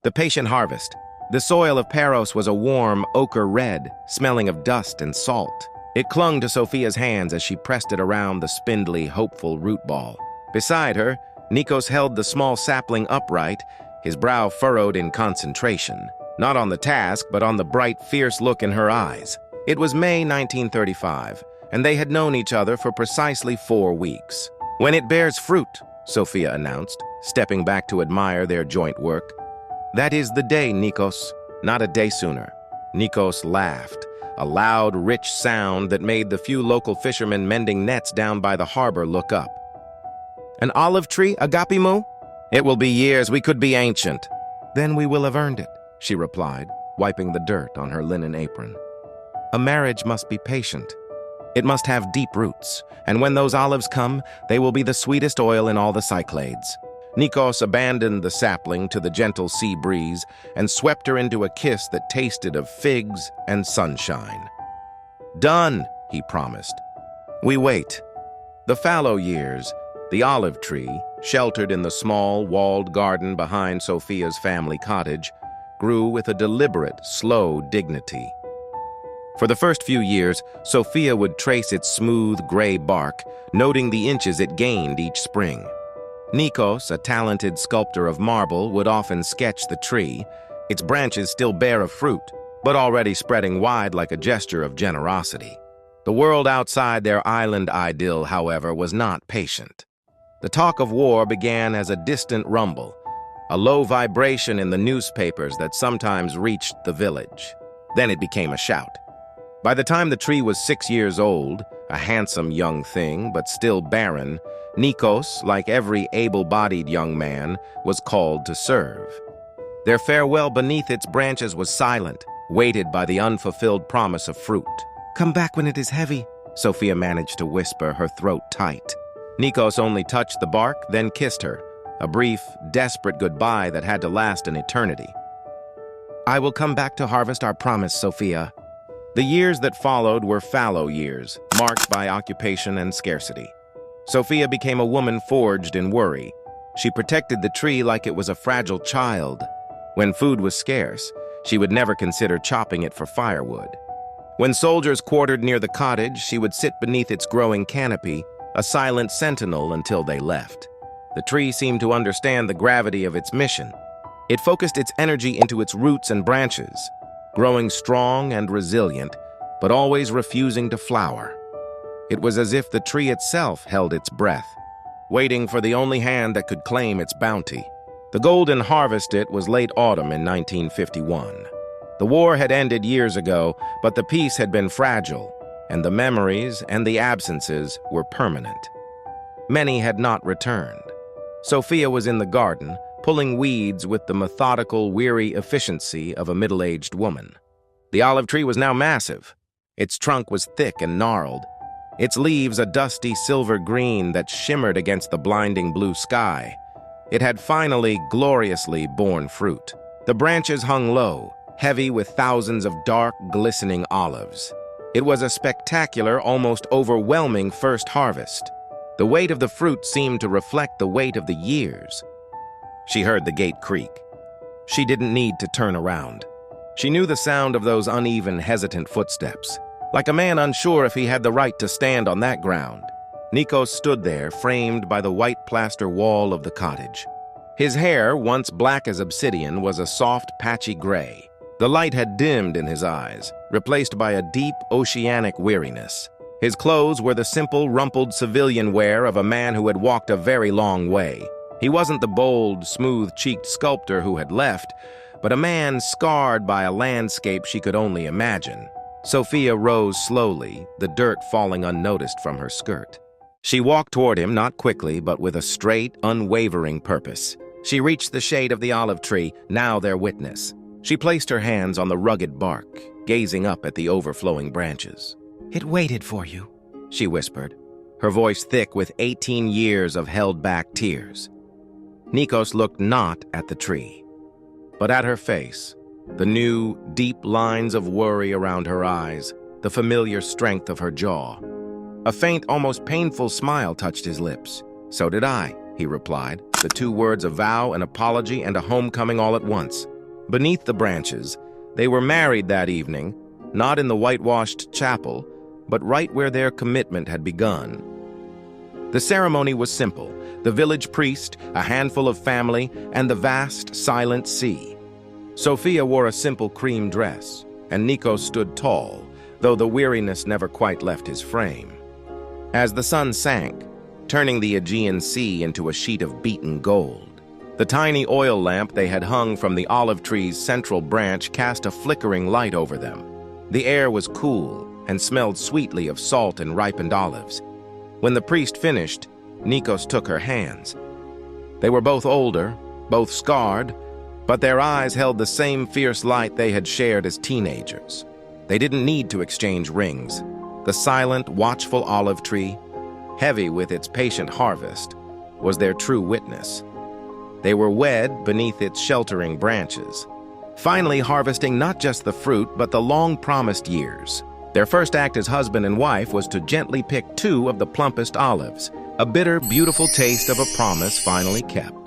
The patient harvest. The soil of Paros was a warm, ochre red, smelling of dust and salt. It clung to Sophia's hands as she pressed it around the spindly, hopeful root ball. Beside her, Nikos held the small sapling upright, his brow furrowed in concentration. Not on the task, but on the bright, fierce look in her eyes. It was May 1935, and they had known each other for precisely 4 weeks. "When it bears fruit," Sophia announced, stepping back to admire their joint work. "That is the day, Nikos, not a day sooner." Nikos laughed, a loud, rich sound that made the few local fishermen mending nets down by the harbor look up. "An olive tree, Agapimou? It will be years, we could be ancient." "Then we will have earned it," she replied, wiping the dirt on her linen apron. "A marriage must be patient. It must have deep roots, and when those olives come, they will be the sweetest oil in all the Cyclades." Nikos abandoned the sapling to the gentle sea breeze and swept her into a kiss that tasted of figs and sunshine. "Done," he promised. "We wait." The fallow years, the olive tree, sheltered in the small, walled garden behind Sophia's family cottage, grew with a deliberate, slow dignity. For the first few years, Sophia would trace its smooth, gray bark, noting the inches it gained each spring. Nikos, a talented sculptor of marble, would often sketch the tree, its branches still bare of fruit, but already spreading wide like a gesture of generosity. The world outside their island idyll, however, was not patient. The talk of war began as a distant rumble, a low vibration in the newspapers that sometimes reached the village. Then it became a shout. By the time the tree was 6 years old, a handsome young thing, but still barren, Nikos, like every able-bodied young man, was called to serve. Their farewell beneath its branches was silent, weighted by the unfulfilled promise of fruit. "Come back when it is heavy," Sophia managed to whisper, her throat tight. Nikos only touched the bark, then kissed her, a brief, desperate goodbye that had to last an eternity. "I will come back to harvest our promise, Sophia." The years that followed were fallow years, marked by occupation and scarcity. Sophia became a woman forged in worry. She protected the tree like it was a fragile child. When food was scarce, she would never consider chopping it for firewood. When soldiers quartered near the cottage, she would sit beneath its growing canopy, a silent sentinel until they left. The tree seemed to understand the gravity of its mission. It focused its energy into its roots and branches, growing strong and resilient, but always refusing to flower. It was as if the tree itself held its breath, waiting for the only hand that could claim its bounty. The golden harvest was late autumn in 1951. The war had ended years ago, but the peace had been fragile, and the memories and the absences were permanent. Many had not returned. Sophia was in the garden, pulling weeds with the methodical, weary efficiency of a middle-aged woman. The olive tree was now massive. Its trunk was thick and gnarled, its leaves a dusty silver green that shimmered against the blinding blue sky. It had finally, gloriously borne fruit. The branches hung low, heavy with thousands of dark, glistening olives. It was a spectacular, almost overwhelming first harvest. The weight of the fruit seemed to reflect the weight of the years. She heard the gate creak. She didn't need to turn around. She knew the sound of those uneven, hesitant footsteps, like a man unsure if he had the right to stand on that ground. Nikos stood there, framed by the white plaster wall of the cottage. His hair, once black as obsidian, was a soft, patchy gray. The light had dimmed in his eyes, replaced by a deep, oceanic weariness. His clothes were the simple, rumpled civilian wear of a man who had walked a very long way. He wasn't the bold, smooth-cheeked sculptor who had left, but a man scarred by a landscape she could only imagine. Sophia rose slowly, the dirt falling unnoticed from her skirt. She walked toward him, not quickly, but with a straight, unwavering purpose. She reached the shade of the olive tree, now their witness. She placed her hands on the rugged bark, gazing up at the overflowing branches. "It waited for you," she whispered, her voice thick with 18 years of held-back tears. Nikos looked not at the tree, but at her face, the new, deep lines of worry around her eyes, the familiar strength of her jaw. A faint, almost painful smile touched his lips. "So did I," he replied, the two words a vow, an apology, and a homecoming all at once. Beneath the branches, they were married that evening, not in the whitewashed chapel, but right where their commitment had begun. The ceremony was simple: the village priest, a handful of family, and the vast, silent sea. Sophia wore a simple cream dress, and Nikos stood tall, though the weariness never quite left his frame. As the sun sank, turning the Aegean Sea into a sheet of beaten gold, the tiny oil lamp they had hung from the olive tree's central branch cast a flickering light over them. The air was cool and smelled sweetly of salt and ripened olives. When the priest finished, Nikos took her hands. They were both older, both scarred, but their eyes held the same fierce light they had shared as teenagers. They didn't need to exchange rings. The silent, watchful olive tree, heavy with its patient harvest, was their true witness. They were wed beneath its sheltering branches, finally harvesting not just the fruit, but the long-promised years. Their first act as husband and wife was to gently pick 2 of the plumpest olives, a bitter, beautiful taste of a promise finally kept.